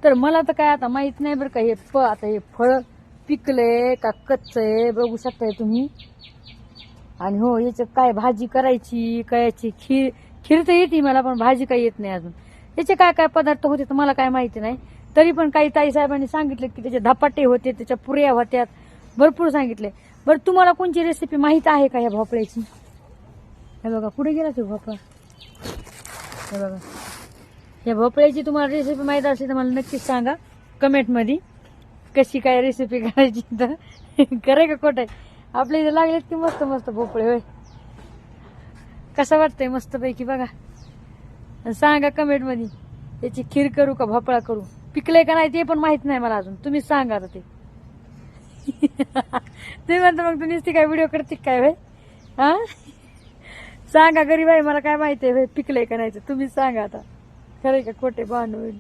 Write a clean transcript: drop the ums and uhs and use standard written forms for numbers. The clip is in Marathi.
तर मला तर काय आता माहित नाही बरं का हे आता हे फळ पिकलंय का कच्च आहे बघू शकताय तुम्ही. आणि हो याच्यात काय भाजी करायची काय याची खीर खीर तर येते मला पण भाजी काही येत नाही अजून. याचे काय काय पदार्थ होते तर मला काय माहिती नाही. तरी पण काही ताई साहेबांनी सांगितले की त्याचे धपाटे होते त्याच्या पुऱ्या होत्यात भरपूर सांगितले. बरं तुम्हाला कोणची रेसिपी माहीत आहे का या भोपळ्याची? हे बघा पुढे गेला तो भोपळा. हे बघा या भोपळ्याची तुम्हाला रेसिपी माहीत असेल तर मला नक्कीच सांगा कमेंटमध्ये कशी काय रेसिपी करायची. तर करे का खोट आहे आपल्या इथे लागलेत की मस्त मस्त भोपळे होय. कसं वाटतंय मस्तपैकी बघा. सांगा कमेंटमध्ये याची खीर करू का भोपळा करू. पिकलंय का नाही ते पण माहित नाही मला अजून. तुम्हीच सांगा आता ते. तुम्ही म्हणता मग तू नुसती काय व्हिडिओ करते काय भाई. हा सांगा गरीब आहे मला काय माहिती आहे पिकलंय का नाही तुम्हीच सांगा आता. खरंय का खोटे भांडण होईल.